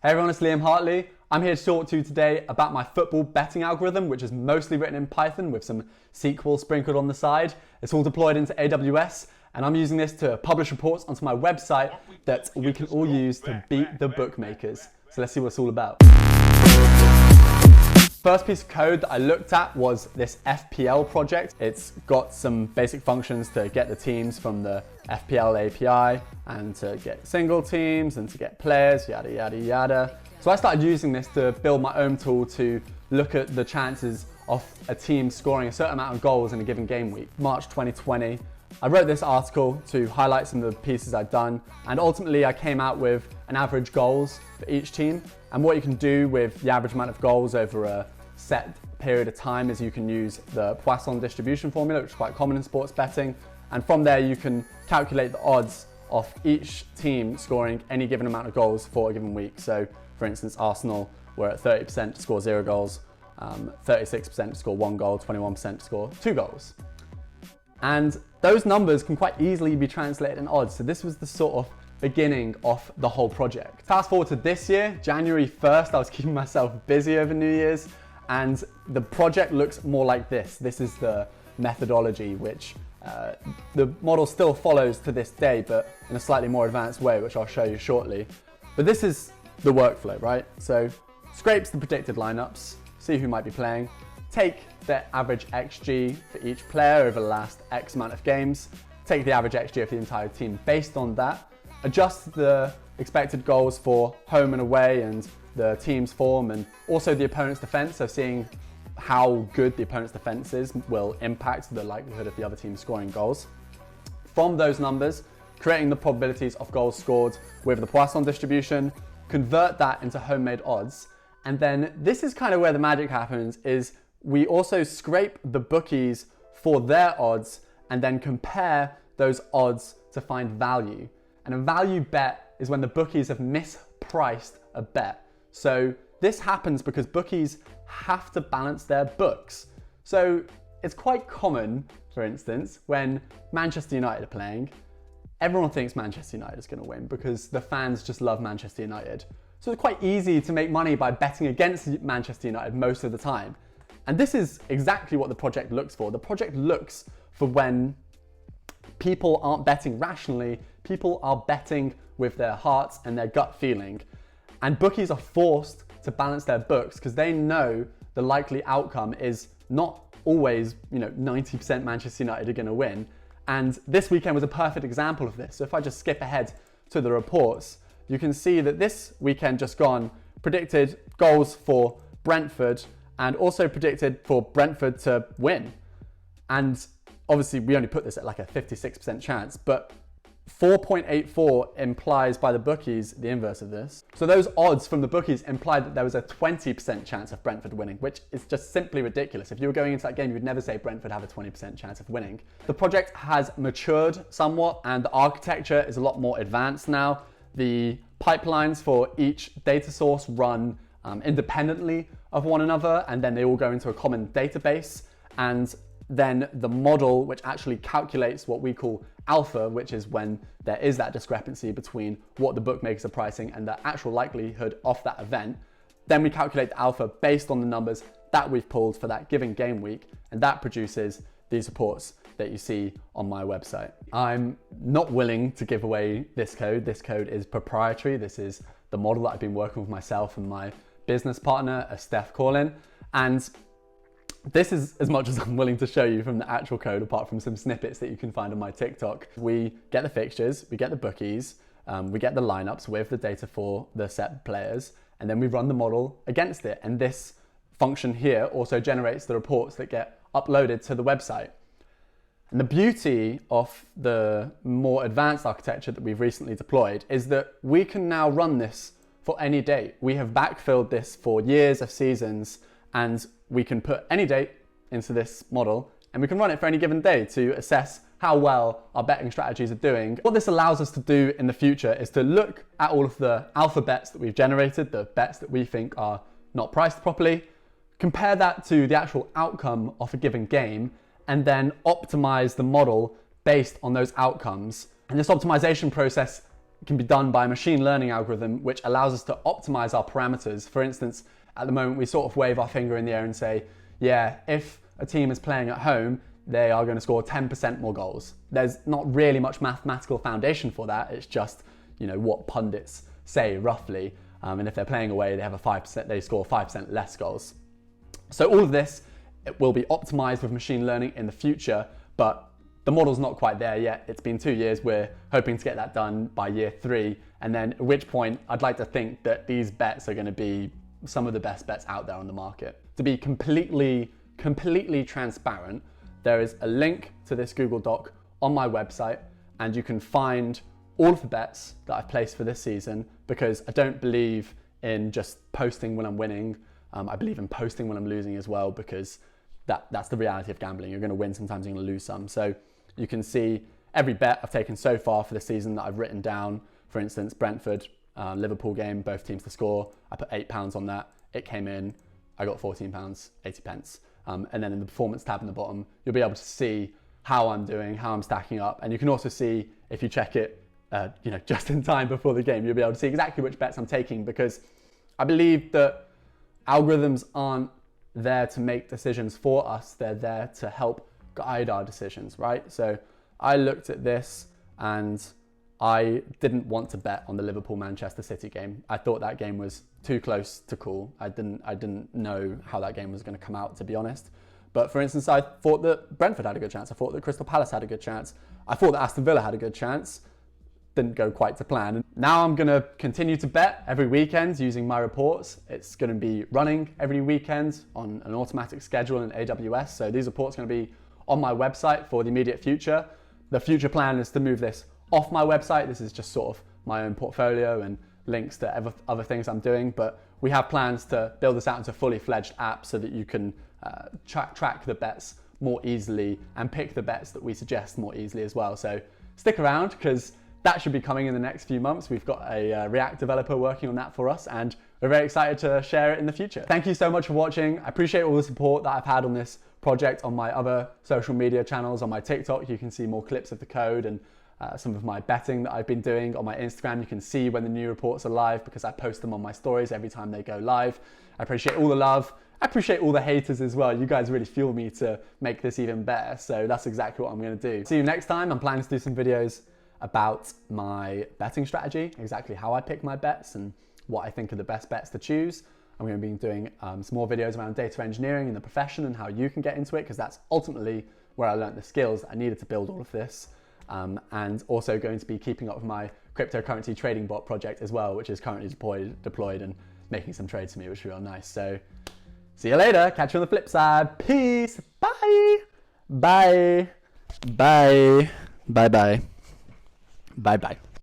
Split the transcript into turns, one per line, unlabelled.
Hey everyone, it's Liam Hartley. I'm here to talk to you today about my football betting algorithm, which is mostly written in Python with some SQL sprinkled on the side. It's all deployed into AWS, and I'm using this to publish reports onto my website that we can all use to beat the bookmakers. So let's see what it's all about. First piece of code that I looked at was this FPL project. It's got some basic functions to get the teams from the FPL API and to get single teams and to get players, yada, yada, yada. So I started using this to build my own tool to look at the chances of a team scoring a certain amount of goals in a given game week. March 2020, I wrote this article to highlight some of the pieces I'd done, and ultimately I came out with an average goals for each team. And what you can do with the average amount of goals over a set period of time is you can use the Poisson distribution formula, which is quite common in sports betting. And from there you can calculate the odds of each team scoring any given amount of goals for a given week. So for instance, Arsenal were at 30% to score 0 goals, 36% to score 1 goal, 21% to score 2 goals. And those numbers can quite easily be translated in odds. So this was the sort of beginning of the whole project. Fast forward to this year, January 1st, I was keeping myself busy over New Year's, and the project looks more like this. This is the methodology which the model still follows to this day, but in a slightly more advanced way, which I'll show you shortly. But this is the workflow, right? So scrapes the predicted lineups, see who might be playing, take the average XG for each player over the last X amount of games, take the average XG of the entire team based on that, adjust the expected goals for home and away and the team's form and also the opponent's defense, so seeing how good the opponent's defense is will impact the likelihood of the other team scoring goals. From those numbers, creating the probabilities of goals scored with the Poisson distribution, convert that into homemade odds, and then this is kind of where the magic happens, is we also scrape the bookies for their odds and then compare those odds to find value. And a value bet is when the bookies have mispriced a bet. So this happens because bookies have to balance their books. So it's quite common, for instance, when Manchester United are playing, everyone thinks Manchester United is going to win because the fans just love Manchester United. So it's quite easy to make money by betting against Manchester United most of the time. And this is exactly what the project looks for. The project looks for when people aren't betting rationally, people are betting with their hearts and their gut feeling. And bookies are forced to balance their books because they know the likely outcome is not always, 90% Manchester United are going to win. And this weekend was a perfect example of this. So if I just skip ahead to the reports, you can see that this weekend just gone predicted goals for Brentford and also predicted for Brentford to win. And obviously we only put this at like a 56% chance, but 4.84 implies by the bookies the inverse of this. So those odds from the bookies implied that there was a 20% chance of Brentford winning, which is just simply ridiculous. If you were going into that game, you would never say Brentford have a 20% chance of winning. The project has matured somewhat and the architecture is a lot more advanced now. The pipelines for each data source run independently of one another, and then they all go into a common database. And then the model, which actually calculates what we call alpha, which is when there is that discrepancy between what the bookmakers are pricing and the actual likelihood of that event, then we calculate the alpha based on the numbers that we've pulled for that given game week, and that produces these reports that you see on my website. I'm not willing to give away this code. This code is proprietary. This is the model that I've been working with myself and my business partner, Steph Corlin, and this is as much as I'm willing to show you from the actual code, apart from some snippets that you can find on my TikTok. We get the fixtures, we get the bookies, we get the lineups with the data for the set players, and then we run the model against it. And this function here also generates the reports that get uploaded to the website. And the beauty of the more advanced architecture that we've recently deployed is that we can now run this for any date. We have backfilled this for years of seasons, and we can put any date into this model and we can run it for any given day to assess how well our betting strategies are doing. What this allows us to do in the future is to look at all of the alpha bets that we've generated, the bets that we think are not priced properly, compare that to the actual outcome of a given game, and then optimize the model based on those outcomes. And this optimization process can be done by a machine learning algorithm, which allows us to optimize our parameters. For instance, at the moment, we sort of wave our finger in the air and say, yeah, if a team is playing at home, they are going to score 10% more goals. There's not really much mathematical foundation for that. It's just, what pundits say roughly. And if they're playing away, they score 5% less goals. So all of this, it will be optimized with machine learning in the future, but the model's not quite there yet. It's been 2 years. We're hoping to get that done by year 3. And then at which point, I'd like to think that these bets are going to be some of the best bets out there on the market. To be completely transparent, there is a link to this Google Doc on my website, and you can find all of the bets that I've placed for this season, because I don't believe in just posting when I'm winning. I believe in posting when I'm losing as well, because that's the reality of gambling. You're going to win sometimes, you're going to lose some. So you can see every bet I've taken so far for the season that I've written down. For instance, Brentford, Liverpool game, both teams to score. I put £8 on that. It came in. I got £14.80. And then in the performance tab in the bottom, you'll be able to see how I'm doing, how I'm stacking up. And you can also see, if you check it, just in time before the game, you'll be able to see exactly which bets I'm taking, because I believe that algorithms aren't there to make decisions for us. They're there to help guide our decisions, right? So I looked at this and I didn't want to bet on the Liverpool-Manchester City game. I thought that game was too close to call. I didn't know how that game was going to come out, to be honest. But for instance, I thought that Brentford had a good chance. I thought that Crystal Palace had a good chance. I thought that Aston Villa had a good chance. Didn't go quite to plan. And now I'm going to continue to bet every weekend using my reports. It's going to be running every weekend on an automatic schedule in AWS. So these reports are going to be on my website for the immediate future. The future plan is to move this off my website. This is just sort of my own portfolio and links to other things I'm doing. But we have plans to build this out into a fully fledged app so that you can track the bets more easily and pick the bets that we suggest more easily as well. So stick around, because that should be coming in the next few months. We've got a React developer working on that for us, and we're very excited to share it in the future. Thank you so much for watching. I appreciate all the support that I've had on this project on my other social media channels. On my TikTok, you can see more clips of the code and some of my betting that I've been doing. On my Instagram, you can see when the new reports are live, because I post them on my stories every time they go live. I appreciate all the love. I appreciate all the haters as well. You guys really fuel me to make this even better. So that's exactly what I'm going to do. See you next time. I'm planning to do some videos about my betting strategy, exactly how I pick my bets and what I think are the best bets to choose. I'm going to be doing some more videos around data engineering in the profession and how you can get into it, because that's ultimately where I learned the skills that I needed to build all of this. And also going to be keeping up with my cryptocurrency trading bot project as well, which is currently deployed and making some trades for me, which is real nice. So see you later. Catch you on the flip side. Peace. Bye. Bye. Bye. Bye. Bye. Bye-bye.